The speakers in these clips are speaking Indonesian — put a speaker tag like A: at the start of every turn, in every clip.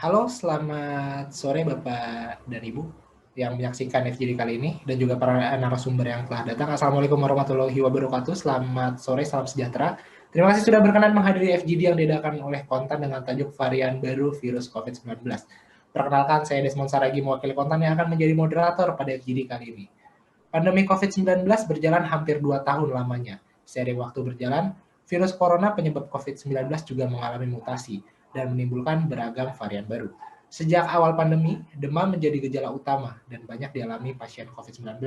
A: Halo, selamat sore Bapak dan Ibu yang menyaksikan FGD kali ini dan juga para narasumber yang telah datang. Assalamualaikum warahmatullahi wabarakatuh. Selamat sore, salam sejahtera. Terima kasih sudah berkenan menghadiri FGD yang diadakan oleh Kontan dengan tajuk varian baru virus COVID-19. Perkenalkan, saya Desmond Saragi, mewakili Kontan yang akan menjadi moderator pada FGD kali ini. Pandemi COVID-19 berjalan hampir 2 tahun lamanya. Seiring waktu berjalan, virus corona penyebab COVID-19 juga mengalami mutasi dan menimbulkan beragam varian baru. Sejak awal pandemi, demam menjadi gejala utama dan banyak dialami pasien COVID-19.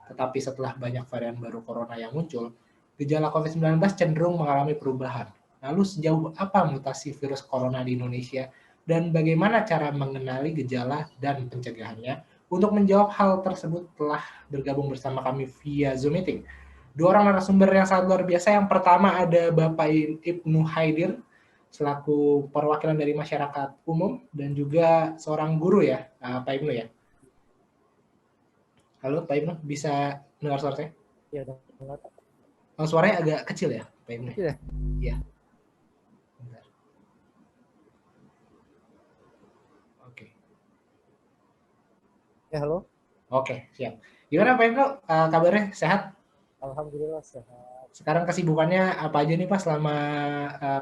A: Tetapi setelah banyak varian baru corona yang muncul, gejala COVID-19 cenderung mengalami perubahan. Lalu sejauh apa mutasi virus corona di Indonesia dan bagaimana cara mengenali gejala dan pencegahannya? Untuk menjawab hal tersebut telah bergabung bersama kami via Zoom Meeting. Dua orang narasumber yang sangat luar biasa. Yang pertama ada Bapak Ibnu Haidir, selaku perwakilan dari masyarakat umum, dan juga seorang guru ya, Pak Ibnu ya. Halo Pak Ibnu, bisa dengar suara saya?
B: Ya, dengar.
A: Oh, suaranya agak kecil ya, Pak Ibnu?
B: Iya.
A: Iya. Bentar. Oke.
B: Ya, halo.
A: Oke, siap. Gimana Pak Ibnu, kabarnya sehat?
B: Alhamdulillah sehat.
A: Sekarang kesibukannya apa aja nih Pak selama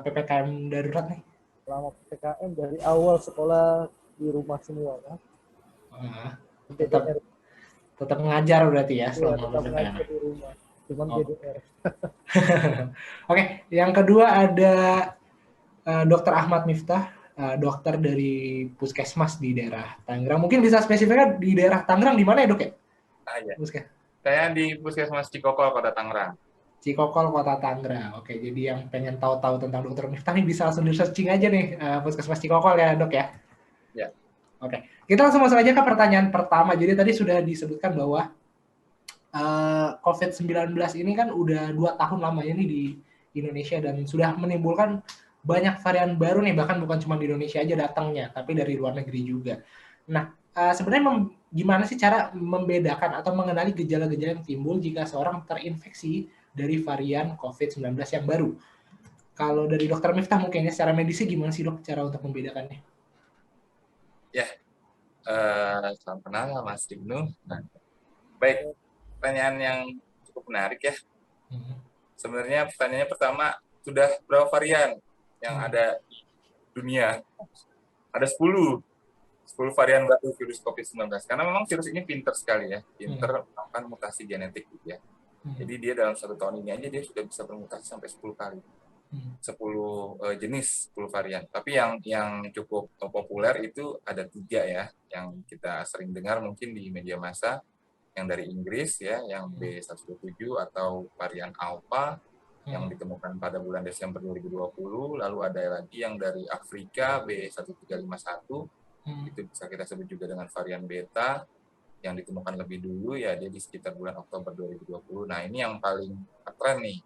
A: PPKM darurat nih?
B: Selama PPKM dari awal sekolah di rumah semua ya.
A: Tetap
B: DDR.
A: tetap ngajar berarti ya
B: Iya,
A: selama
B: tetap
A: PPKM.
B: ngajar di rumah. Cuman
A: Oh.
B: DDR.
A: Oke, yang kedua ada Dr. Ahmad Miftah, dokter dari Puskesmas di daerah Tangerang. Mungkin bisa spesifiknya di daerah Tangerang di mana ya dok ya?
C: Iya.
A: Puskes.
C: Saya di Puskesmas Cikokol, Kota Tangerang.
A: Cikokol, Kota Tangerang. Oke, jadi yang pengen tahu-tahu tentang Dr. Miftah nih bisa langsung di searching aja nih Puskesmas Cikokol ya dok ya.
C: Ya.
A: Oke, kita langsung masuk aja ke pertanyaan pertama. Jadi tadi sudah disebutkan bahwa COVID-19 ini kan udah 2 tahun lamanya nih di Indonesia dan sudah menimbulkan banyak varian baru nih, bahkan bukan cuma di Indonesia aja datangnya, tapi dari luar negeri juga. Nah, sebenarnya gimana sih cara membedakan atau mengenali gejala-gejala yang timbul jika seorang terinfeksi dari varian COVID-19 yang baru? Kalau dari dokter Miftah mungkin ya, secara medisnya gimana sih dok cara untuk membedakannya?
C: Ya, salam kenal Mas Ibnu. Nah, baik, pertanyaan yang cukup menarik ya. Sebenarnya pertanyaannya pertama, sudah berapa varian yang ada di dunia? Ada 10 varian baru virus COVID-19. Karena memang virus ini pinter sekali ya, pinter melakukan mutasi genetik gitu ya. Jadi dia dalam 1 tahun ini aja dia sudah bisa bermutasi sampai 10 kali. 10 jenis, 10 varian. Tapi yang cukup populer itu ada 3 ya, yang kita sering dengar mungkin di media massa, yang dari Inggris ya, yang B117 atau varian Alpha yang ditemukan pada bulan Desember 2020, lalu ada lagi yang dari Afrika B1351, itu bisa kita sebut juga dengan varian Beta, yang ditemukan lebih dulu ya dia di sekitar bulan Oktober 2020. Nah ini yang paling keren nih,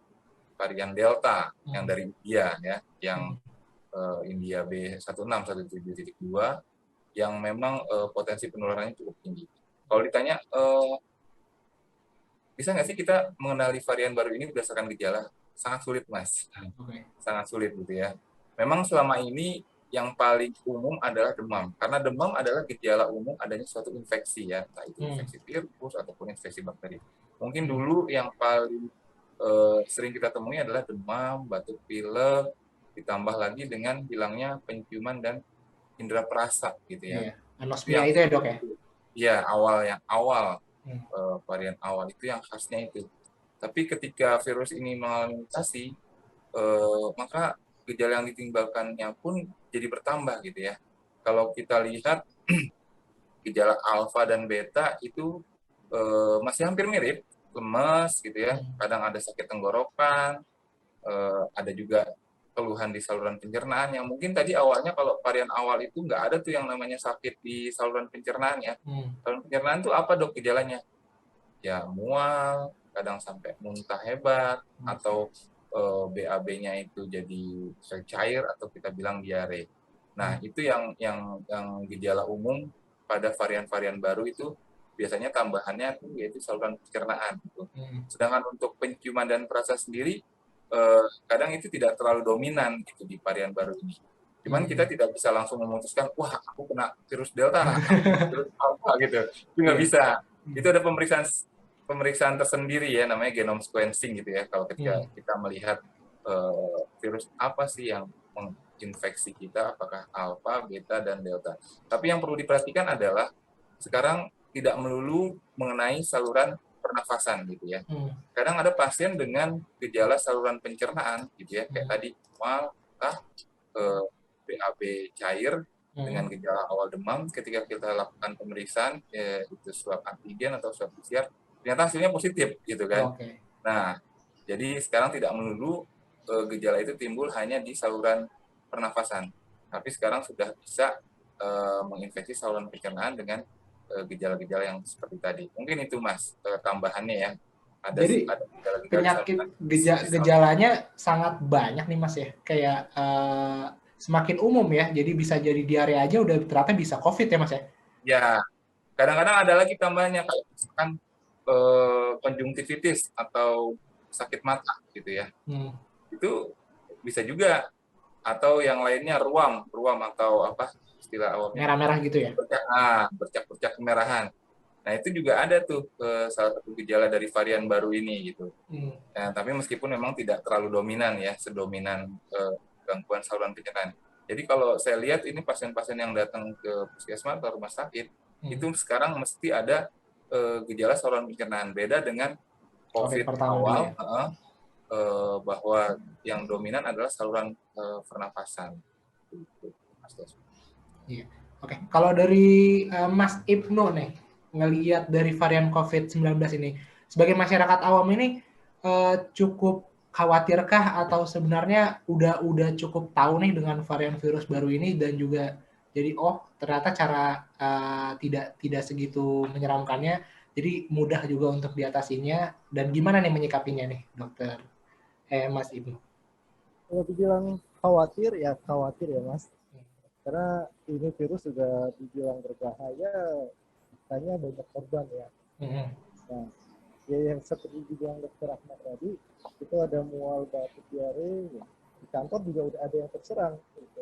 C: varian Delta yang dari India ya, yang India B1617.2 yang memang potensi penularannya cukup tinggi. Kalau ditanya bisa nggak sih kita mengenali varian baru ini berdasarkan gejala? Sangat sulit mas, sangat sulit gitu ya. Memang selama ini yang paling umum adalah demam, karena demam adalah gejala umum adanya suatu infeksi ya, entah itu infeksi virus ataupun infeksi bakteri. Mungkin dulu yang paling sering kita temui adalah demam, batuk pilek, ditambah lagi dengan hilangnya penciuman dan indera perasa gitu ya.
A: Iya. Anosmia itu ya dok ya?
C: Iya, awal varian awal itu yang khasnya itu. Tapi ketika virus ini mengalami mutasi, maka gejala yang ditinggalkannya pun jadi bertambah gitu ya. Kalau kita lihat gejala alfa dan beta itu masih hampir mirip, lemes gitu ya, kadang ada sakit tenggorokan, ada juga keluhan di saluran pencernaan yang mungkin tadi awalnya kalau varian awal itu nggak ada tuh yang namanya sakit di saluran pencernaan ya. Saluran pencernaan itu apa dok gejalanya? Ya mual, kadang sampai muntah hebat, atau BAB-nya itu jadi cair atau kita bilang diare. Nah itu yang gejala umum pada varian-varian baru itu biasanya tambahannya itu yaitu saluran pencernaan. Gitu. Sedangkan untuk penciuman dan perasa sendiri kadang itu tidak terlalu dominan gitu di varian baru ini. Cuman kita tidak bisa langsung memutuskan, wah aku kena virus Delta, aku kena virus Alpha gitu. Itu nggak bisa. Itu ada pemeriksaan tersendiri ya, namanya genome sequencing gitu ya. Kalau ketika kita melihat virus apa sih yang menginfeksi kita, apakah Alpha, Beta, dan Delta. Tapi yang perlu diperhatikan adalah sekarang tidak melulu mengenai saluran pernafasan gitu ya. Kadang ada pasien dengan gejala saluran pencernaan gitu ya, kayak tadi mual, BAB cair dengan gejala awal demam. Ketika kita lakukan pemeriksaan itu swab antigen atau swab PCR, ternyata hasilnya positif gitu kan. Nah, jadi sekarang tidak melulu gejala itu timbul hanya di saluran pernafasan, tapi sekarang sudah bisa menginfeksi saluran pencernaan dengan gejala-gejala yang seperti tadi. Mungkin itu Mas tambahannya ya.
A: Jadi penyakit gejalanya sangat banyak nih Mas ya, kayak semakin umum ya, jadi bisa jadi diare aja udah ternyata bisa COVID ya Mas ya?
C: Ya, kadang-kadang ada lagi tambahannya kayak misalkan konjungtivitis atau sakit mata gitu ya. Itu bisa juga, atau yang lainnya ruam atau apa istilah awamnya,
A: merah-merah gitu ya?
C: bercak-bercak kemerahan. Nah itu juga ada tuh salah satu gejala dari varian baru ini gitu. Nah, tapi meskipun memang tidak terlalu dominan ya, sedominan gangguan saluran pencernaan. Jadi kalau saya lihat ini pasien-pasien yang datang ke puskesmas atau rumah sakit, itu sekarang mesti ada gejala saluran pencernaan. Beda dengan COVID awal, ya. Bahwa yang dominan adalah saluran pernafasan.
A: Iya. Oke, kalau dari Mas Ibnu nih, ngelihat dari varian COVID-19 ini, sebagai masyarakat awam ini cukup khawatirkah atau sebenarnya udah cukup tahu nih dengan varian virus baru ini dan juga jadi ternyata cara tidak segitu menyeramkannya, jadi mudah juga untuk diatasinya, dan gimana nih menyikapinya nih dokter Mas Ibnu?
B: Kalau dibilang khawatir ya Mas, karena ini virus juga dibilang berbahaya, hanya banyak korban ya. Nah, ya yang seperti dibilang dokter Ahmad tadi, itu ada mual, batuk, diare, ya. Di kantor juga udah ada yang terserang. Gitu.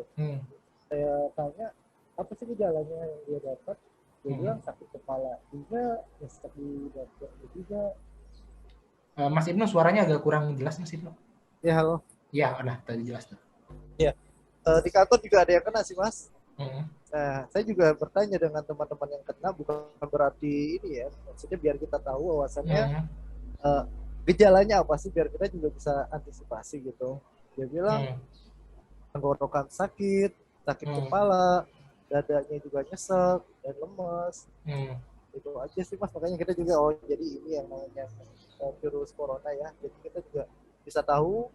B: Saya tanya, apa sih gejalanya yang dia dapat? Dia bilang sakit kepala juga, nyesek di dokter juga.
A: Mas Ibnu suaranya agak kurang jelas Mas Ibnu.
B: Ya halo.
A: Ya, tadi jelas tuh.
B: Ya, di kantor juga ada yang kena sih Mas. Nah, saya juga bertanya dengan teman-teman yang kena, bukan berarti ini ya, maksudnya biar kita tahu bahwasannya gejalanya apa sih, biar kita juga bisa antisipasi gitu. Dia bilang tenggorokan sakit kepala, dadanya juga nyesek dan lemes. Itu aja sih Mas, makanya kita juga jadi ini yang namanya virus corona ya, jadi kita juga bisa tahu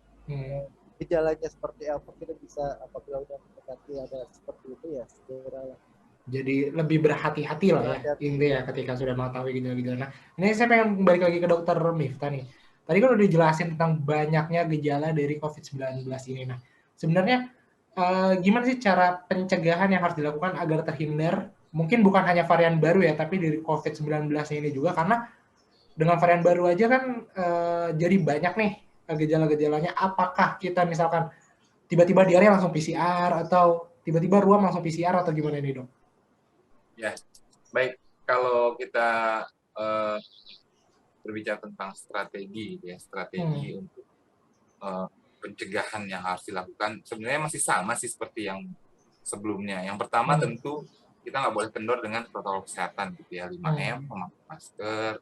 B: gejalanya seperti apa, kita bisa apabila udah mendekati ada seperti itu ya segera lah.
A: Jadi lebih berhati-hati lah ya intinya ketika sudah mengetahui gejala-gejala. Nah, ini saya pengen balik lagi ke dokter Miftah nih. Tadi kan udah dijelasin tentang banyaknya gejala dari COVID-19 ini. Nah, sebenarnya gimana sih cara pencegahan yang harus dilakukan agar terhindar? Mungkin bukan hanya varian baru ya, tapi dari COVID-19 ini juga, karena dengan varian baru aja kan jadi banyak nih gejala-gejalanya. Apakah kita misalkan tiba-tiba diare langsung PCR atau tiba-tiba ruam langsung PCR atau gimana nih dok?
C: Ya, baik. Kalau kita berbicara tentang strategi untuk pencegahan yang harus dilakukan, sebenarnya masih sama sih seperti yang sebelumnya. Yang pertama tentu kita nggak boleh kendor dengan protokol kesehatan gitu ya, 5M, memakai masker,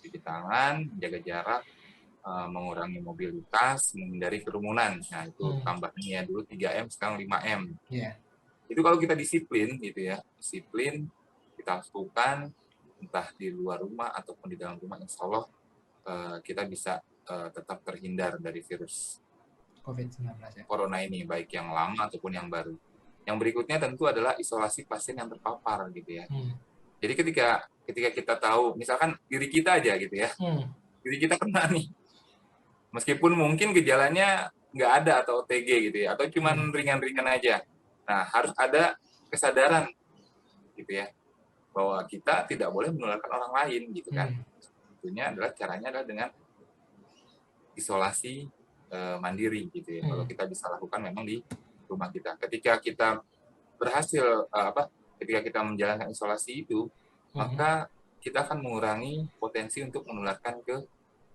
C: cuci tangan, menjaga jarak, mengurangi mobilitas, menghindari kerumunan. Nah itu tambahnya dulu 3M, sekarang 5M. Itu kalau kita disiplin gitu ya, kita lakukan entah di luar rumah ataupun di dalam rumah, insya Allah kita bisa tetap terhindar dari virus
A: COVID-19 ya.
C: Corona ini, baik yang lama ataupun yang baru. Yang berikutnya tentu adalah isolasi pasien yang terpapar gitu ya. Jadi ketika kita tahu, misalkan diri kita aja gitu ya, diri kita kena nih, meskipun mungkin gejalanya nggak ada atau OTG gitu ya, atau cuman ringan-ringan aja. Nah, harus ada kesadaran gitu ya, bahwa kita tidak boleh menularkan orang lain gitu kan. Tentunya caranya adalah dengan isolasi mandiri gitu ya. Kalau kita bisa lakukan memang di rumah kita. Ketika kita berhasil ketika kita menjalankan isolasi itu, maka kita akan mengurangi potensi untuk menularkan ke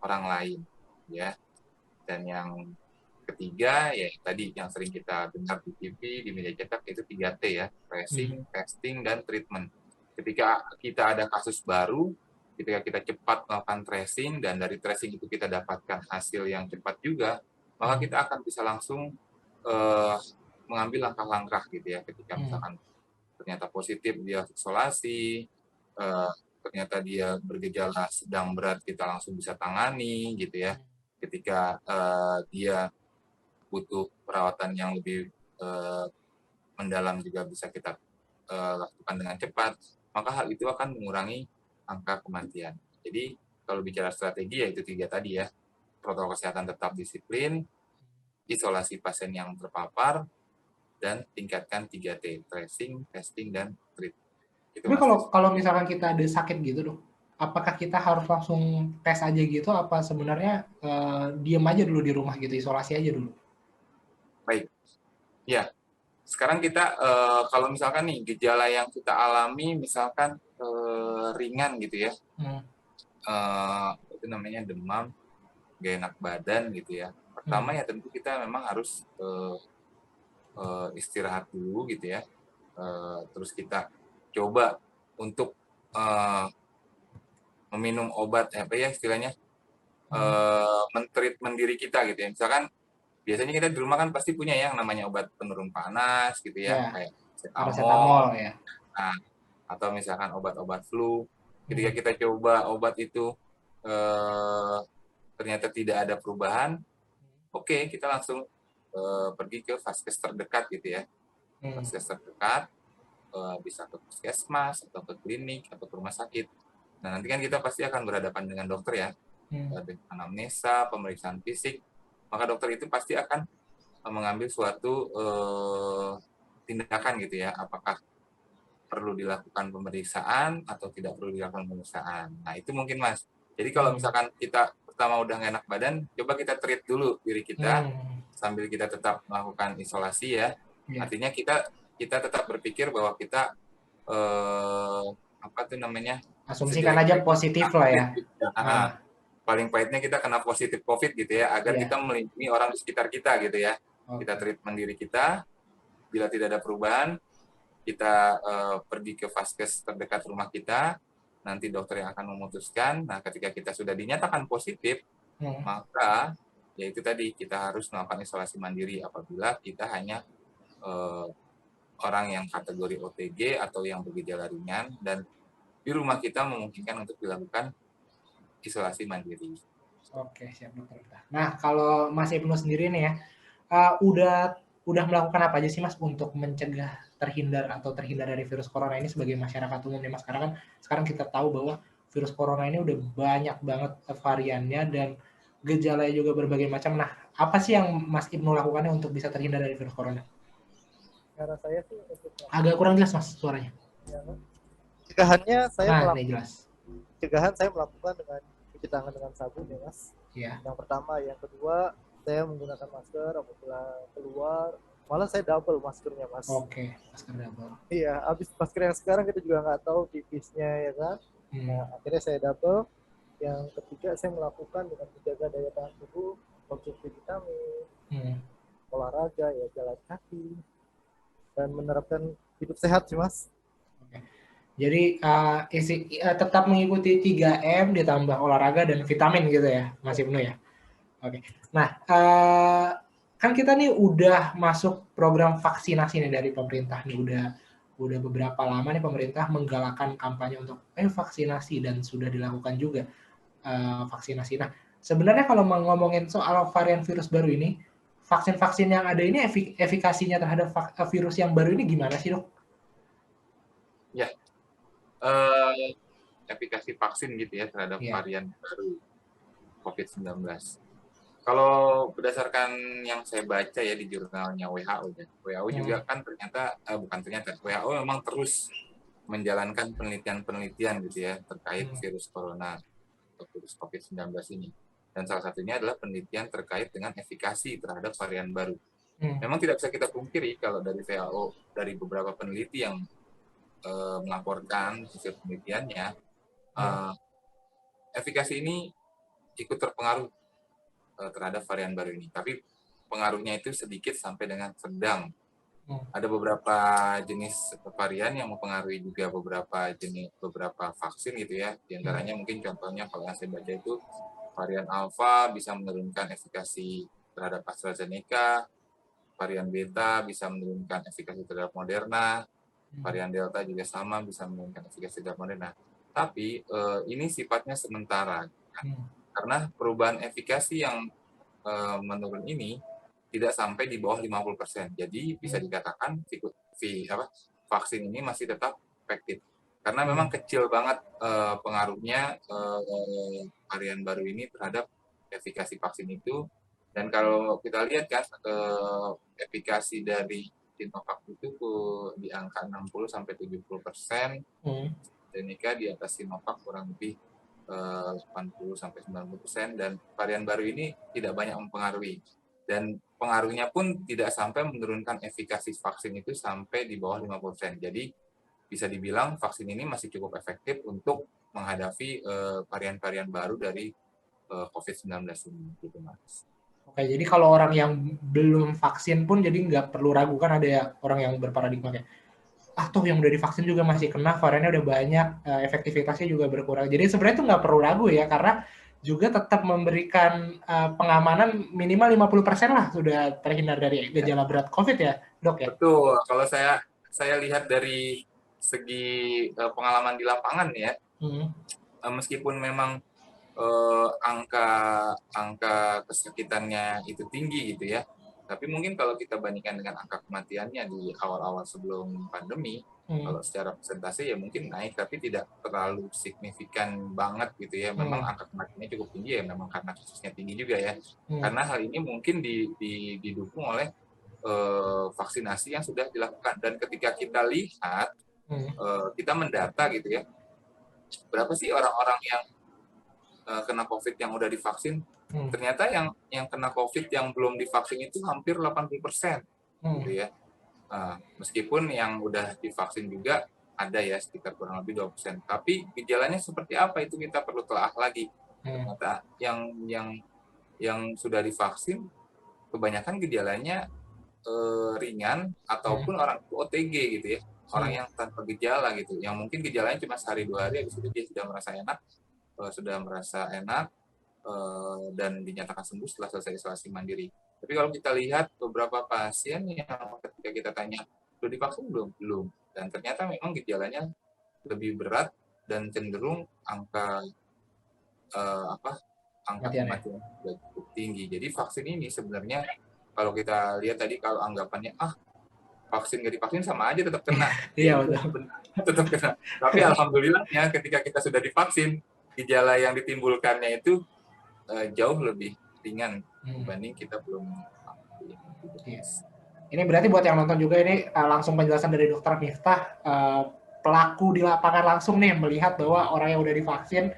C: orang lain, ya. Dan yang ketiga, ya tadi yang sering kita dengar di TV, di media cetak, itu 3T ya, tracing, testing, dan treatment. Ketika kita ada kasus baru, ketika kita cepat melakukan tracing, dan dari tracing itu kita dapatkan hasil yang cepat juga, maka kita akan bisa langsung mengambil langkah-langkah gitu ya, ketika misalkan ternyata positif dia isolasi, ternyata dia bergejala sedang berat, kita langsung bisa tangani gitu ya. Ketika dia butuh perawatan yang lebih mendalam juga bisa kita lakukan dengan cepat, maka hal itu akan mengurangi angka kematian. Jadi kalau bicara strategi, yaitu 3 tadi ya, protokol kesehatan tetap disiplin, isolasi pasien yang terpapar, dan tingkatkan 3T, tracing, testing, dan treat.
A: Tapi kalau misalkan kita ada sakit gitu dong, apakah kita harus langsung tes aja gitu, apa sebenarnya diem aja dulu di rumah gitu, isolasi aja dulu?
C: Baik, ya. Sekarang kita kalau misalkan nih gejala yang kita alami misalkan ringan gitu ya, itu namanya demam, gak enak badan gitu ya. Pertama ya tentu kita memang harus istirahat dulu gitu ya. Terus kita coba untuk meminum obat apa ya istilahnya, men-treatment diri kita gitu ya. Misalkan biasanya kita di rumah kan pasti punya yang namanya obat penurun panas gitu ya, kayak
A: paracetamol ya.
C: Nah, atau misalkan obat-obat flu. Ketika kita coba obat itu ternyata tidak ada perubahan, oke, kita langsung pergi ke vaskes terdekat gitu ya. Vaskes terdekat, bisa ke puskesmas atau ke klinik atau ke rumah sakit. Nah, nanti kan kita pasti akan berhadapan dengan dokter ya, dengan anamnesa, pemeriksaan fisik, maka dokter itu pasti akan mengambil suatu tindakan gitu ya, apakah perlu dilakukan pemeriksaan atau tidak perlu dilakukan pemeriksaan. Nah, itu mungkin Mas. Jadi kalau misalkan kita pertama udah nggak enak badan, coba kita treat dulu diri kita sambil kita tetap melakukan isolasi ya. Artinya kita tetap berpikir bahwa kita
A: asumsikan aja positif lah ya.
C: Paling pahitnya kita kena positif COVID gitu ya, agar kita melindungi orang di sekitar kita gitu ya. Kita treatment diri kita, bila tidak ada perubahan, kita pergi ke vaskes terdekat rumah kita, nanti dokter yang akan memutuskan. Nah, ketika kita sudah dinyatakan positif, maka ya itu tadi, kita harus melakukan isolasi mandiri apabila kita hanya orang yang kategori OTG atau yang bergejala ringan, dan di rumah kita memungkinkan untuk dilakukan isolasi mandiri.
A: Oke, siap dokter. Nah, kalau Mas Ibnu sendiri nih ya, udah melakukan apa aja sih Mas untuk mencegah terhindar dari virus corona ini sebagai masyarakat umum nih Mas? Karena kan sekarang kita tahu bahwa virus corona ini udah banyak banget variannya dan gejalanya juga berbagai macam. Nah, apa sih yang Mas Ibnu lakukannya untuk bisa terhindar dari virus corona?
B: Cara saya sih
A: agak kurang jelas Mas suaranya.
B: Ya, cegahannya saya
A: cegahan
B: saya melakukan dengan cuci tangan dengan sabun ya Mas.
A: Iya.
B: Yang pertama, yang kedua saya menggunakan masker apabila keluar. Malah saya double maskernya Mas.
A: Oke, masker double.
B: Iya, habis masker yang sekarang kita juga nggak tahu tipisnya ya kan. Nah, akhirnya saya double. Yang ketiga saya melakukan dengan menjaga daya tahan tubuh, konsumsi vitamin, olahraga ya, jalan kaki, dan menerapkan hidup sehat sih Mas.
A: Jadi tetap mengikuti 3M ditambah olahraga dan vitamin gitu ya, Mas Ibnu ya. Oke. Nah, kan kita nih udah masuk program vaksinasi nih dari pemerintah nih, udah beberapa lama nih pemerintah menggalakkan kampanye untuk vaksinasi dan sudah dilakukan juga vaksinasi. Nah, sebenarnya kalau ngomongin soal varian virus baru ini, vaksin-vaksin yang ada ini efikasinya terhadap virus yang baru ini gimana sih, Dok?
C: Ya. Efikasi vaksin gitu ya terhadap varian baru COVID-19. Kalau berdasarkan yang saya baca ya di jurnalnya WHO, juga kan WHO memang terus menjalankan penelitian gitu ya terkait virus corona atau virus COVID-19 ini. Dan salah satunya adalah penelitian terkait dengan efikasi terhadap varian baru. Memang tidak bisa kita pungkiri kalau dari WHO, dari beberapa peneliti yang melaporkan hasil penelitiannya, efikasi ini ikut terpengaruh terhadap varian baru ini. Tapi pengaruhnya itu sedikit sampai dengan sedang. Ada beberapa jenis varian yang mempengaruhi juga beberapa vaksin gitu ya. Di antaranya mungkin contohnya kalau yang saya baca itu varian Alpha bisa menurunkan efikasi terhadap AstraZeneca, varian Beta bisa menurunkan efikasi terhadap Moderna, varian Delta juga sama bisa menurunkan efikasi terhadap Moderna. Tapi ini sifatnya sementara. Karena perubahan efikasi yang menurun ini tidak sampai di bawah 50%. Jadi bisa dikatakan vaksin ini masih tetap efektif. Karena memang kecil banget pengaruhnya varian baru ini terhadap efikasi vaksin itu. Dan kalau kita lihat kan efikasi dari Sinovac itu di angka 60-70%, AstraZeneca di atas Sinovac kurang lebih 80-90%, dan varian baru ini tidak banyak mempengaruhi. Dan pengaruhnya pun tidak sampai menurunkan efikasi vaksin itu sampai di bawah 50%. Jadi bisa dibilang vaksin ini masih cukup efektif untuk menghadapi varian-varian baru dari COVID-19 ini, gitu Mas.
A: Oke, jadi kalau orang yang belum vaksin pun jadi nggak perlu ragu, kan ada ya orang yang berparadigma kayak, toh yang udah divaksin juga masih kena, variannya udah banyak, efektivitasnya juga berkurang. Jadi sebenarnya itu nggak perlu ragu ya, karena juga tetap memberikan pengamanan minimal 50% lah sudah terhindar dari gejala berat COVID ya, Dok ya?
C: Betul, kalau saya lihat dari segi pengalaman di lapangan ya, meskipun memang angka kesakitannya itu tinggi gitu ya, tapi mungkin kalau kita bandingkan dengan angka kematiannya di awal-awal sebelum pandemi, kalau secara persentase ya mungkin naik, tapi tidak terlalu signifikan banget gitu ya. Memang angka kematiannya cukup tinggi ya, memang karena kasusnya tinggi juga ya. Karena hal ini mungkin didukung oleh vaksinasi yang sudah dilakukan. Dan ketika kita lihat, kita mendata gitu ya, berapa sih orang-orang yang kena COVID yang udah divaksin? Ternyata yang kena COVID yang belum divaksin itu hampir 80%, gitu ya. Meskipun yang udah divaksin juga ada ya sekitar kurang lebih 2%. Tapi gejalanya seperti apa itu kita perlu telah lagi. Ternyata yang sudah divaksin kebanyakan gejalanya ringan ataupun orang OTG gitu ya. Orang yang tanpa gejala gitu. Yang mungkin gejalanya cuma sehari 2 hari habis itu dia sudah merasa enak dan dinyatakan sembuh setelah selesai isolasi mandiri. Tapi kalau kita lihat beberapa pasien yang ketika kita tanya, sudah divaksin belum? Dan ternyata memang gejalanya lebih berat dan cenderung angka kematian sudah cukup tinggi. Jadi vaksin ini sebenarnya kalau kita lihat tadi, kalau anggapannya vaksin nggak divaksin sama aja tetap kena.
A: Iya betul.
C: Tetap kena. Tapi alhamdulillahnya ketika kita sudah divaksin, gejala yang ditimbulkannya itu jauh lebih ringan dibanding kita belum vaksin.
A: Yes. Ini berarti buat yang nonton juga ini langsung penjelasan dari Dokter Miftah, pelaku di lapangan langsung nih melihat bahwa orang yang udah divaksin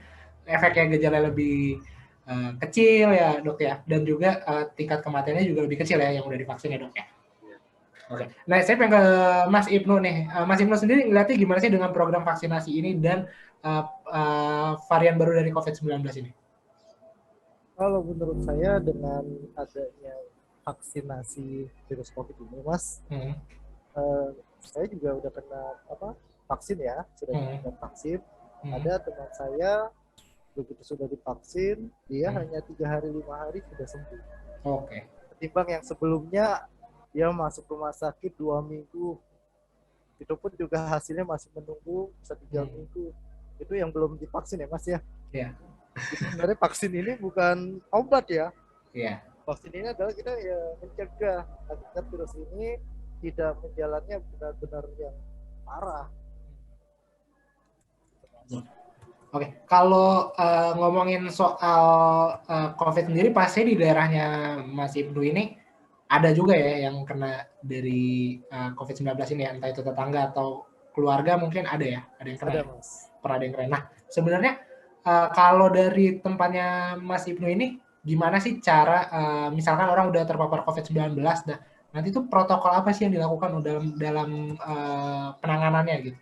A: efeknya gejala lebih kecil ya Dok ya, dan juga tingkat kematiannya juga lebih kecil ya yang udah divaksin ya Dok ya. Oke. Nah, saya pengen ke Mas Ibnu nih. Mas Ibnu sendiri ngeliatnya gimana sih dengan program vaksinasi ini dan varian baru dari COVID-19 ini?
B: Kalau menurut saya dengan adanya vaksinasi virus COVID ini, Mas, saya juga udah kena vaksin ya, sudah kena vaksin. Ada teman saya begitu sudah divaksin, dia hanya 3 hari 5 hari sudah sembuh.
A: Oke.
B: Ketimbang yang sebelumnya dia masuk rumah sakit 2 minggu, itu pun juga hasilnya masih menunggu 1-3 minggu. Itu yang belum divaksin ya Mas ya?
A: Iya.
B: Sebenarnya vaksin ini bukan obat ya.
A: Iya.
B: Vaksin ini adalah kita ya mencegah agar virus ini tidak menjalannya benar-benar yang parah.
A: Oke, kalau ngomongin soal COVID sendiri, pasti di daerahnya Mas Ibnu ini ada juga ya yang kena dari COVID-19 ini, entah itu tetangga atau keluarga mungkin ada ya, ada yang kena.
B: Ada, Mas.
A: Pernah ada yang kena. Nah, sebenarnya kalau dari tempatnya Mas Ibnu ini, gimana sih cara misalkan orang udah terpapar COVID-19, Nanti itu protokol apa sih yang dilakukan dalam penanganannya gitu?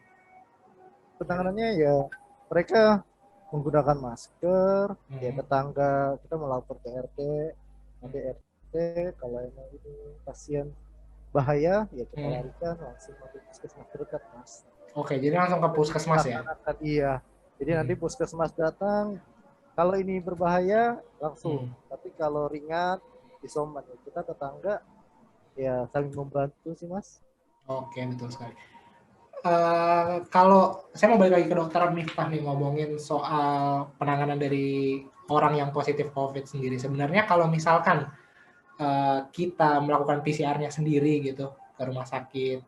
B: Penanganannya ya mereka menggunakan masker, ya tetangga kita melapor ke RT, nanti RT kalau emang ini pasien bahaya ya kita larikan langsung ke puskesmas terdekat, Mas.
A: Oke, jadi langsung ke puskesmas ya?
B: Iya, jadi nanti puskesmas datang, kalau ini berbahaya langsung, tapi kalau ringan isoman ya kita tetangga ya saling membantu sih, Mas.
A: Oke, betul sekali. Kalau saya mau balik lagi ke dokter Miftah nih ngomongin soal penanganan dari orang yang positif COVID sendiri. Sebenarnya kalau misalkan kita melakukan PCR-nya sendiri gitu ke rumah sakit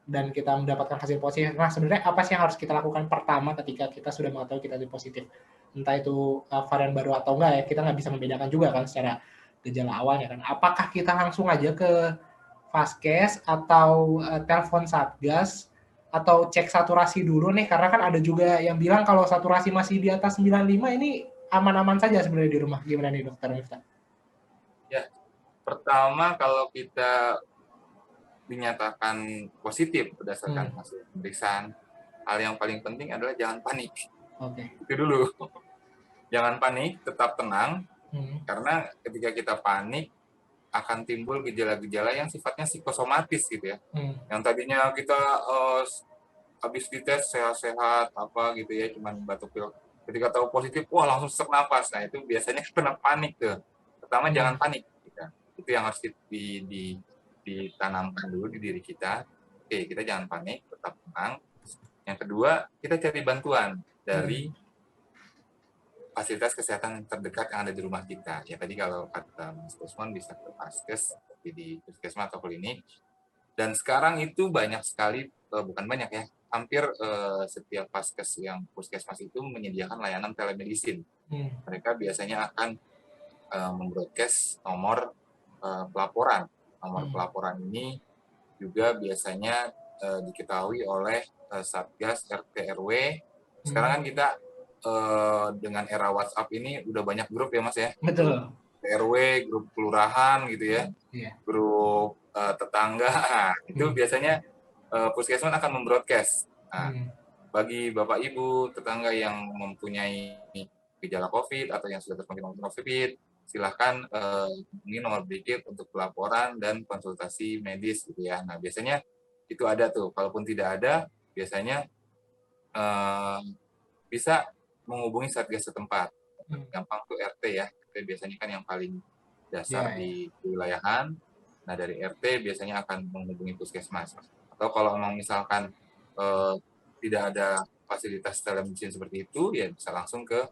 A: dan kita mendapatkan hasil positif, nah sebenarnya apa sih yang harus kita lakukan pertama ketika kita sudah mengetahui kita itu positif? Entah itu varian baru atau enggak ya, kita nggak bisa membedakan juga kan secara gejala awalnya kan. Apakah kita langsung aja ke Vaskes atau telepon Satgas atau cek saturasi dulu nih, karena kan ada juga yang bilang kalau saturasi masih di atas 95 ini aman-aman saja sebenarnya di rumah. Gimana nih dokter Miftah?
C: Ya, pertama kalau kita dinyatakan positif berdasarkan hasil pemeriksaan, hal yang paling penting adalah jangan panik. Itu dulu. Jangan panik, tetap tenang, karena ketika kita panik akan timbul gejala-gejala yang sifatnya psikosomatis gitu ya. Yang tadinya kita habis dites sehat-sehat apa gitu ya, cuman batuk pilek. Ketika tahu positif, wah langsung sesak napas. Nah itu biasanya kena panik tuh. Pertama jangan panik. Gitu. Itu yang harus ditanamkan dulu di diri kita. Oke, kita jangan panik, tetap tenang. Yang kedua, kita cari bantuan dari fasilitas kesehatan terdekat yang ada di rumah kita. Ya tadi kalau kata Mas Usman bisa ke Vaskes, seperti di puskesmas atau klinik. Dan sekarang itu banyak sekali, bukan banyak ya, hampir setiap Vaskes yang puskesmas itu menyediakan layanan telemedicine. Mereka biasanya akan membroadcast nomor pelaporan. Nomor pelaporan ini juga biasanya diketahui oleh Satgas RT RW. Sekarang kan kita dengan era WhatsApp ini udah banyak grup ya Mas ya.
A: Betul.
C: RW, grup kelurahan gitu ya, grup tetangga. Nah, itu biasanya puskesmas akan membroadcast. Nah, bagi Bapak Ibu tetangga yang mempunyai gejala COVID atau yang sudah terkonfirmasi COVID, silahkan hubungi nomor berikut untuk pelaporan dan konsultasi medis gitu ya. Nah biasanya itu ada tuh. Kalaupun tidak ada, biasanya bisa menghubungi satgas setempat. Gampang tuh RT ya. RT biasanya kan yang paling dasar di wilayahan. Nah dari RT biasanya akan menghubungi puskesmas. Atau kalau memang misalkan tidak ada fasilitas telemedicine seperti itu, ya bisa langsung ke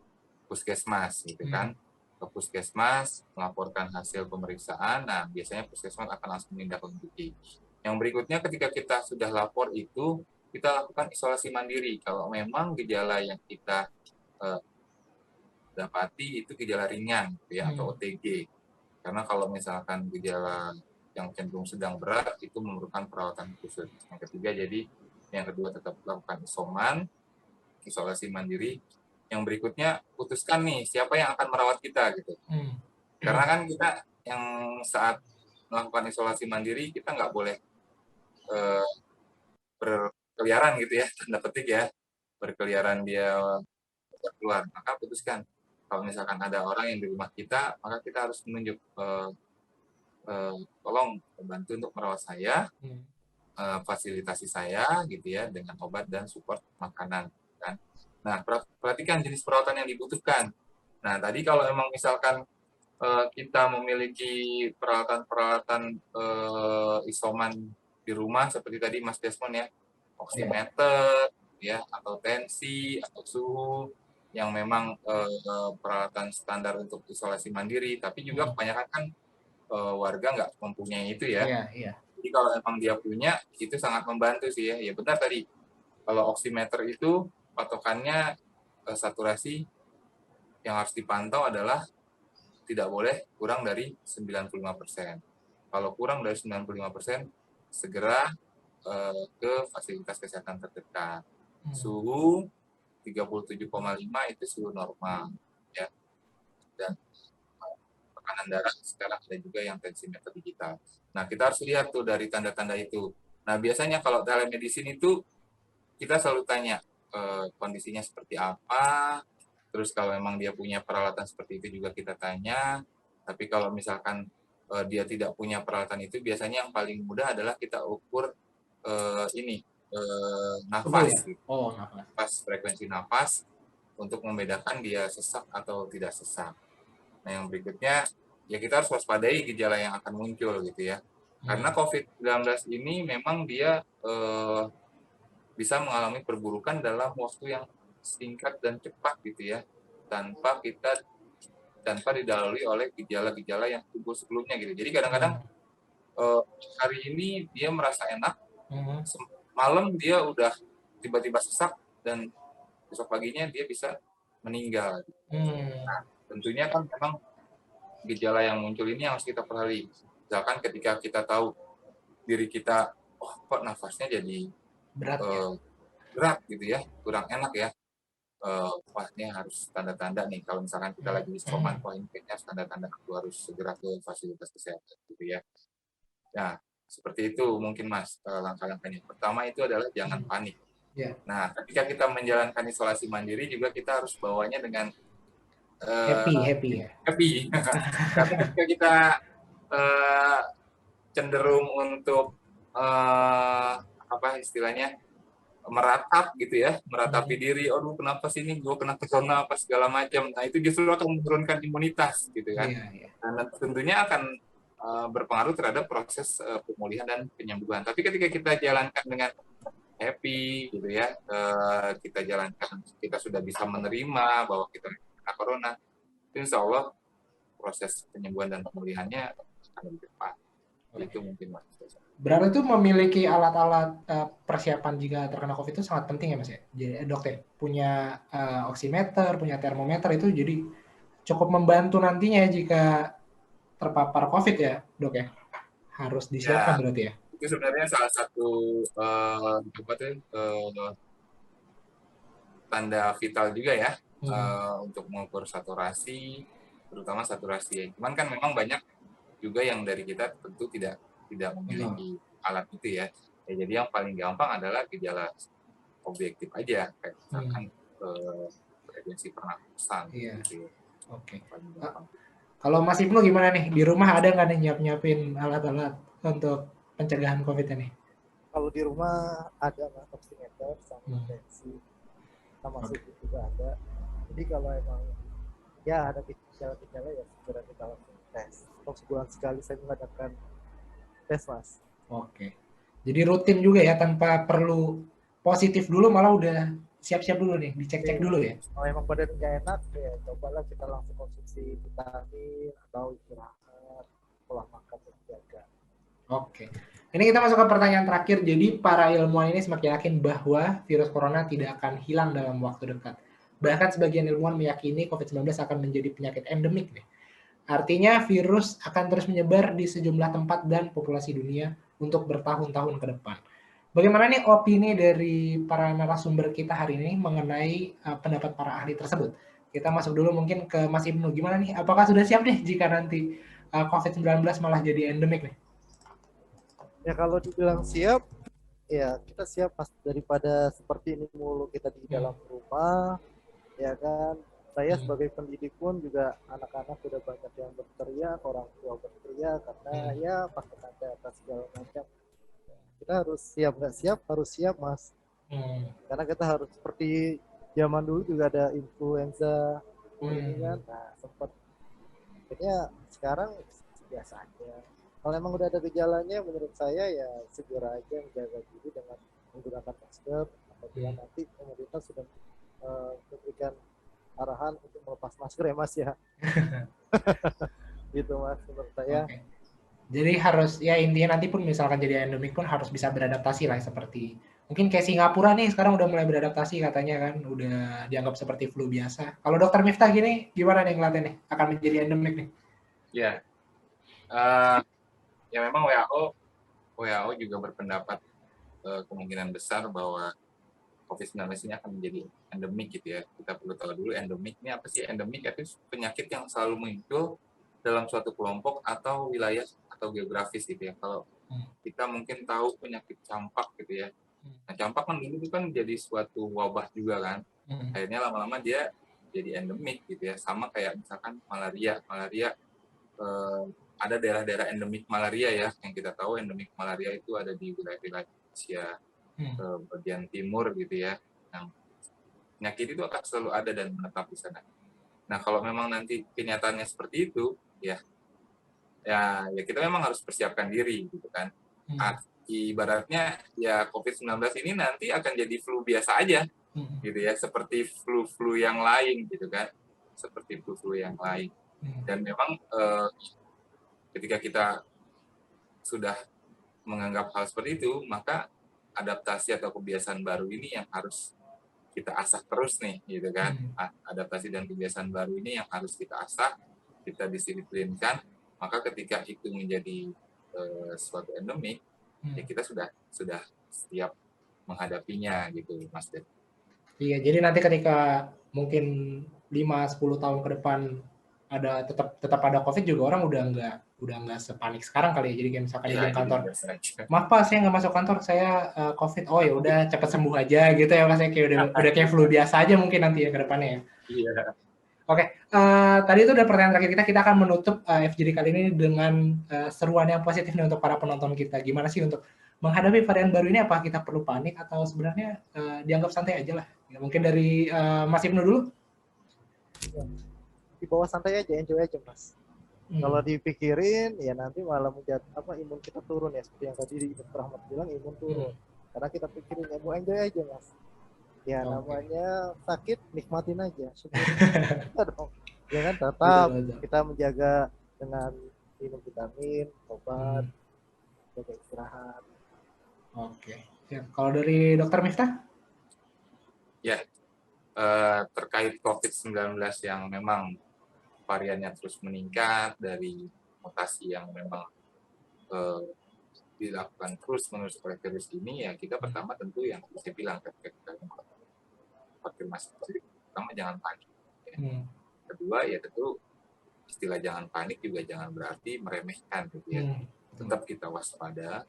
C: puskesmas gitu kan. Ke puskesmas, melaporkan hasil pemeriksaan. Nah, biasanya puskesmas akan langsung menindaklanjuti. Yang berikutnya ketika kita sudah lapor itu, kita lakukan isolasi mandiri. Kalau memang gejala yang kita dapati itu gejala ringan ya, atau OTG. Karena kalau misalkan gejala yang cenderung sedang berat itu memerlukan perawatan khusus. Yang ketiga, jadi yang kedua tetap lakukan isolasi mandiri. Yang berikutnya putuskan nih siapa yang akan merawat kita gitu. Karena kan kita yang saat melakukan isolasi mandiri kita nggak boleh berkeliaran gitu ya, tanda petik ya, berkeliaran dia keluar. Maka putuskan kalau misalkan ada orang yang di rumah kita, maka kita harus menunjuk tolong bantu untuk merawat saya, fasilitasi saya gitu ya dengan obat dan support makanan kan. Nah, perhatikan jenis perawatan yang dibutuhkan. Nah, tadi kalau emang misalkan kita memiliki peralatan-peralatan isoman di rumah seperti tadi Mas Desmond ya, oximeter ya, atau tensi atau suhu yang memang peralatan standar untuk isolasi mandiri, tapi juga kebanyakan kan warga nggak mempunyai itu ya. Jadi kalau emang dia punya, itu sangat membantu sih ya. Ya benar tadi, kalau oximeter itu patokannya saturasi yang harus dipantau adalah tidak boleh kurang dari 95%. Kalau kurang dari 95%, segera ke fasilitas kesehatan terdekat. Suhu 37,5 itu suhu normal ya. Dan tekanan darah, sekarang ada juga yang tensimeter digital. Nah, kita harus lihat tuh dari tanda-tanda itu. Nah, biasanya kalau telemedicine itu kita selalu tanya kondisinya seperti apa, terus kalau memang dia punya peralatan seperti itu juga kita tanya, tapi kalau misalkan dia tidak punya peralatan itu, biasanya yang paling mudah adalah kita ukur nafas,
A: ya? Oh, nafas.
C: Frekuensi nafas untuk membedakan dia sesak atau tidak sesak. Nah, yang berikutnya ya kita harus waspadai gejala yang akan muncul gitu ya. Karena COVID-19 ini memang dia bisa mengalami perburukan dalam waktu yang singkat dan cepat gitu ya, tanpa didahului oleh gejala-gejala yang timbul sebelumnya gitu. Jadi kadang-kadang hari ini dia merasa enak, malam dia udah tiba-tiba sesak dan besok paginya dia bisa meninggal. Nah, tentunya kan memang gejala yang muncul ini harus kita perhatikan. Misalkan ketika kita tahu diri kita, oh kok nafasnya jadi berat gitu ya, kurang enak ya. Wah, ini harus tanda-tanda nih kalau misalkan kita lagi isoman, wah ini kayaknya tanda-tanda aku harus segera ke fasilitas kesehatan gitu ya. Nah, seperti itu mungkin Mas langkah-langkahnya. Pertama itu adalah jangan panik. Nah, ketika kita menjalankan isolasi mandiri juga kita harus bawanya dengan
A: happy ya.
C: Happy. Karena ketika kita cenderung untuk apa istilahnya meratap gitu ya, meratapi diri, aduh kenapa sih ini gue kena corona apa segala macam. Nah, itu justru akan menurunkan imunitas gitu kan. Dan tentunya akan berpengaruh terhadap proses pemulihan dan penyembuhan. Tapi ketika kita jalankan dengan happy gitu ya, kita jalankan, kita sudah bisa menerima bahwa kita kena corona, itu insya Allah proses penyembuhan dan pemulihannya akan lebih cepat. Itu mungkin Mas.
A: Berarti itu memiliki alat-alat persiapan jika terkena COVID itu sangat penting ya Mas ya? Jadi dok ya, punya oximeter, punya termometer itu jadi cukup membantu nantinya jika terpapar COVID ya dok ya? Harus disiapkan berarti ya?
C: Itu sebenarnya salah satu tanda vital juga ya, untuk mengukur saturasi, terutama saturasi ya. Cuman kan memang banyak juga yang dari kita tentu tidak memiliki alat itu ya. Jadi yang paling gampang adalah gejala objektif aja, kayak misalkan frekuensi pernapasan. Gitu.
A: Oke. Kalau Mas Ibnu gimana nih? Di rumah ada nggak nih nyiapin alat-alat untuk pencegahan COVID ini?
B: Kalau di rumah ada oximeter sama tensi, sama suhu juga ada. Jadi kalau emang ya ada gejala-gejala ya segera kita langsung tes. Untuk sebulan sekali saya mengadakan tes Mas.
A: Oke. Jadi rutin juga ya tanpa perlu positif dulu, malah udah siap-siap dulu nih, dicek-cek dulu ya.
B: Kalau emang badan nggak enak ya cobalah kita langsung konsumsi vitamin atau istirahat, pola makan terjaga.
A: Oke. Ini kita masuk ke pertanyaan terakhir. Jadi para ilmuwan ini semakin yakin bahwa virus corona tidak akan hilang dalam waktu dekat. Bahkan sebagian ilmuwan meyakini COVID-19 akan menjadi penyakit endemik nih. Artinya virus akan terus menyebar di sejumlah tempat dan populasi dunia untuk bertahun-tahun ke depan. Bagaimana nih opini dari para narasumber kita hari ini mengenai pendapat para ahli tersebut? Kita masuk dulu mungkin ke Mas Ibnu. Gimana nih? Apakah sudah siap nih jika nanti COVID-19 malah jadi endemik nih?
B: Ya kalau dibilang siap, ya kita siap Mas, daripada seperti ini mulu kita di dalam rumah, ya kan. Saya sebagai pendidik pun juga anak-anak sudah banyak yang berteriak, orang tua berteriak karena ya pakai kata segala macam. Kita harus siap, nggak siap harus siap Mas. Karena kita harus seperti zaman dulu juga ada influenza, ini kan, nah sempat. Akhirnya sekarang biasa aja. Kalau emang udah ada gejalanya, menurut saya ya segera aja menjaga diri dengan menggunakan masker. Apabila nanti pemerintah sudah memberikan arahan untuk melepas masker ya Mas ya. Gitu Mas menurut saya.
A: Okay. Jadi harus ya intinya nanti pun misalkan jadi endemik pun harus bisa beradaptasi lah seperti mungkin kayak Singapura nih sekarang udah mulai beradaptasi katanya kan udah dianggap seperti flu biasa. Kalau Dokter Miftah gini gimana nih ngeliatnya nih akan menjadi endemik nih?
C: Ya, ya memang WHO juga berpendapat kemungkinan besar bahwa COVID-19 ini akan menjadi endemik gitu ya. Kita perlu tahu dulu endemik ini apa sih? Endemik itu penyakit yang selalu muncul dalam suatu kelompok atau wilayah atau geografis gitu ya. Kalau kita mungkin tahu penyakit campak gitu ya. Nah, campak kan dulu itu kan jadi suatu wabah juga kan. Akhirnya lama-lama dia jadi endemik gitu ya. Sama kayak misalkan malaria. Ada daerah-daerah endemik malaria ya. Yang kita tahu endemik malaria itu ada di wilayah-wilayah Asia bagian timur gitu ya. Yang penyakit itu akan selalu ada dan menetap di sana. Nah, kalau memang nanti kenyataannya seperti itu, ya kita memang harus persiapkan diri gitu kan. Ibaratnya ya COVID-19 ini nanti akan jadi flu biasa aja gitu ya, seperti flu-flu yang lain gitu kan, seperti flu-flu yang lain. Dan memang ketika kita sudah menganggap hal seperti itu, maka adaptasi atau kebiasaan baru ini yang harus kita asah terus nih gitu kan. Adaptasi dan kebiasaan baru ini yang harus kita asah, kita disiplinkan. Maka ketika itu menjadi suatu endemik, ya kita sudah siap menghadapinya gitu, Mas Den.
A: Iya, jadi nanti ketika mungkin 5-10 tahun ke depan ada tetap ada COVID juga, orang udah nggak sepanik sekarang kali ya. Jadi kayak misalkan izin kantor, maaf Pak, saya nggak masuk kantor, saya COVID. Oh ya udah, cepat sembuh aja gitu ya Mas, kayak udah kayak flu biasa aja mungkin nanti ya ke depannya ya.
C: Iya.
A: Oke, tadi itu udah pertanyaan terakhir kita akan menutup FGD kali ini dengan seruan yang positif nih untuk para penonton kita. Gimana sih untuk menghadapi varian baru ini? Apa kita perlu panik atau sebenarnya dianggap santai aja lah? Ya, mungkin dari Mas Ibnu dulu.
B: Di bawah santai aja, enjoy aja Mas. Kalau dipikirin ya nanti malah imun kita turun ya, seperti yang tadi Dr. Ahmad bilang, imun turun. Karena kita pikirin ya, mau enjoy aja Mas. Ya namanya sakit, nikmatin aja. Dong. Ya kan, tetap kita menjaga dengan minum vitamin, obat, jaga istirahat.
A: Oke. Ya, kalau dari Dr. Miftah?
C: Ya, terkait COVID-19 yang memang variannya terus meningkat dari mutasi yang memang dilakukan terus menerus oleh virus ini, ya kita pertama tentu yang bisa bilang ketika kita konfirmasi pertama jangan panik. Ya. Kedua ya tentu istilah jangan panik juga jangan berarti meremehkan gitu ya. Tetap kita waspada,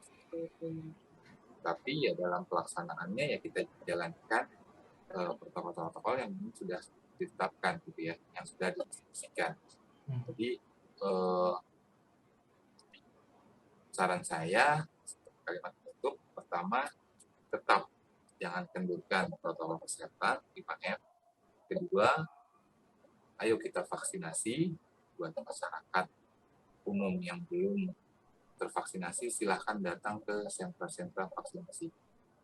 C: tapi ya dalam pelaksanaannya ya kita jalankan protokol-protokol yang sudah ditetapkan gitu ya, yang sudah diinstruksikan. Jadi saran saya kalimat penutup pertama, tetap jangan kendurkan protokol kesehatan 5M. Kedua, ayo kita vaksinasi. Buat masyarakat umum yang belum tervaksinasi, silahkan datang ke sentra-sentra vaksinasi.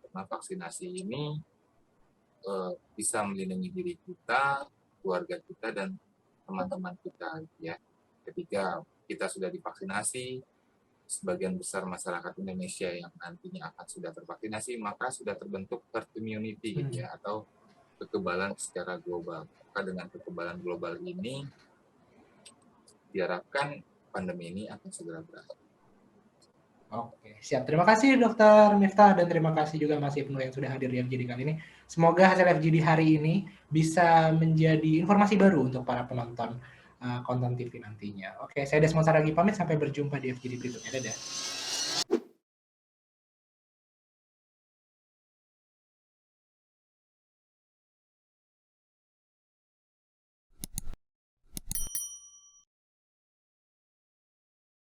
C: Karena vaksinasi ini bisa melindungi diri kita, keluarga kita, dan teman-teman kita. Ya. Ketika kita sudah divaksinasi, sebagian besar masyarakat Indonesia yang nantinya akan sudah tervaksinasi, maka sudah terbentuk herd immunity ya, atau kekebalan secara global. Maka dengan kekebalan global ini diharapkan pandemi ini akan segera berakhir.
A: Oke, siap. Terima kasih Dr. Miftah dan terima kasih juga Mas Ibnu yang sudah hadir di FGD kali ini. Semoga hasil FGD hari ini bisa menjadi informasi baru untuk para penonton konten TV nantinya. Oke, saya Desmond Saragi pamit, sampai berjumpa di FGD berikutnya. Dadah.